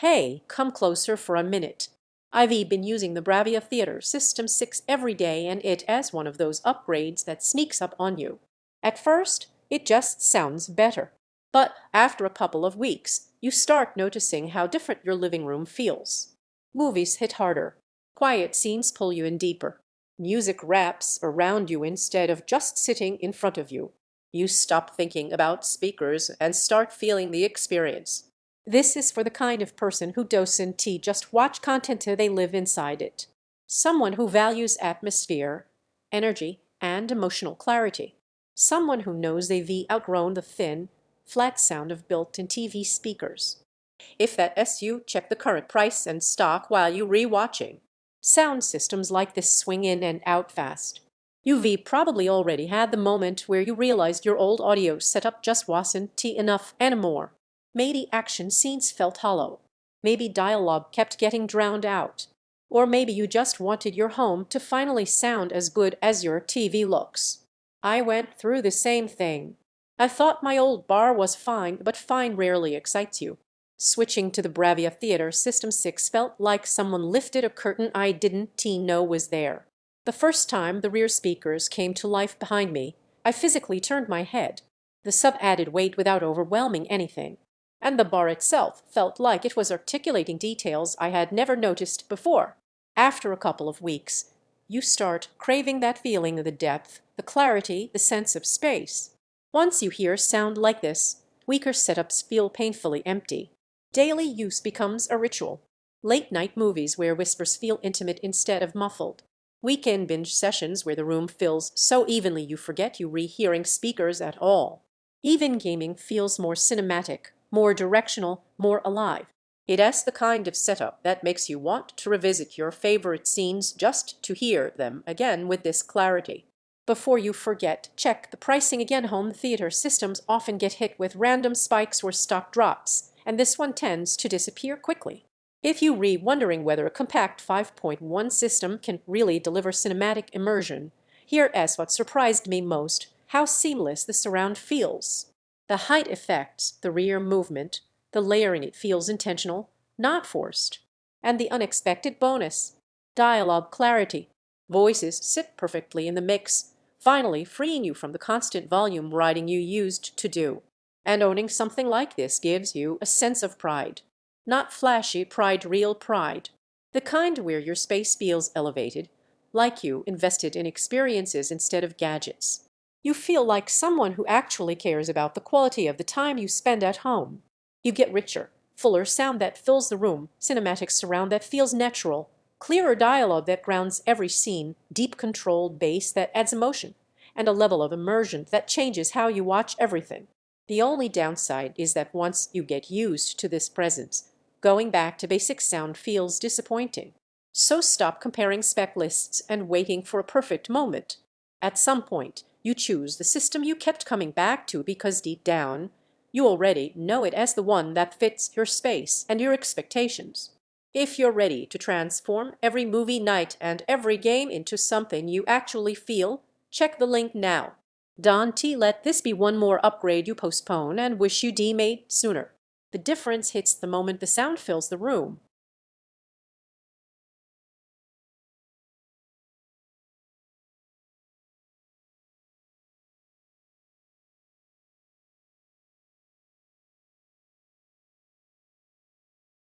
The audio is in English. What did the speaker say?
Hey, come closer for a minute. I've been using the BRAVIA Theater System 6 every day, and it is one of those upgrades that sneaks up on you. At first, it just sounds better. But after a couple of weeks, you start noticing how different your living room feels. Movies hit harder. Quiet scenes pull you in deeper. Music wraps around you instead of just sitting in front of you. You stop thinking about speakers and start feeling the experience. This is for the kind of person who doesn't just watch content till they live inside it. Someone who values atmosphere, energy, and emotional clarity. Someone who knows they've outgrown the thin, flat sound of built-in TV speakers. If that's you, check the current price and stock while you re-watching. Sound systems like this swing in and out fast. You've probably already had the moment where you realized your old audio setup just wasn't enough anymore. Maybe action scenes felt hollow. Maybe dialogue kept getting drowned out. Or maybe you just wanted your home to finally sound as good as your TV looks. I went through the same thing. I thought my old bar was fine, but fine rarely excites you. Switching to the BRAVIA Theater System 6 felt like someone lifted a curtain I didn't know was there. The first time the rear speakers came to life behind me, I physically turned my head. The sub added weight without overwhelming anything. And the bar itself felt like it was articulating details I had never noticed before. After a couple of weeks, you start craving that feeling of the depth, the clarity, the sense of space. Once you hear sound like this, weaker setups feel painfully empty. Daily use becomes a ritual. Late-night movies where whispers feel intimate instead of muffled. Weekend binge sessions where the room fills so evenly you forget you're rehearing speakers at all. Even gaming feels more cinematic, more directional, more alive. It is the kind of setup that makes you want to revisit your favorite scenes just to hear them again with this clarity. Before you forget, check the pricing again. Home theater systems often get hit with random spikes or stock drops, and this one tends to disappear quickly. If you're wondering whether a compact 5.1 system can really deliver cinematic immersion, here is what surprised me most: how seamless the surround feels. The height effects, the rear movement, the layering, it feels intentional, not forced. And the unexpected bonus: dialogue clarity. Voices sit perfectly in the mix, finally freeing you from the constant volume riding you used to do. And owning something like this gives you a sense of pride. Not flashy pride, real pride. The kind where your space feels elevated, like you invested in experiences instead of gadgets. You feel like someone who actually cares about the quality of the time you spend at home. You get richer, fuller sound that fills the room, cinematic surround that feels natural, clearer dialogue that grounds every scene, deep controlled bass that adds emotion, and a level of immersion that changes how you watch everything. The only downside is that once you get used to this presence, going back to basic sound feels disappointing. So stop comparing spec lists and waiting for a perfect moment. At some point, you choose the system you kept coming back to because deep down, you already know it as the one that fits your space and your expectations. If you're ready to transform every movie night and every game into something you actually feel, check the link now. Don't let this be one more upgrade you postpone and wish you made sooner. The difference hits the moment the sound fills the room.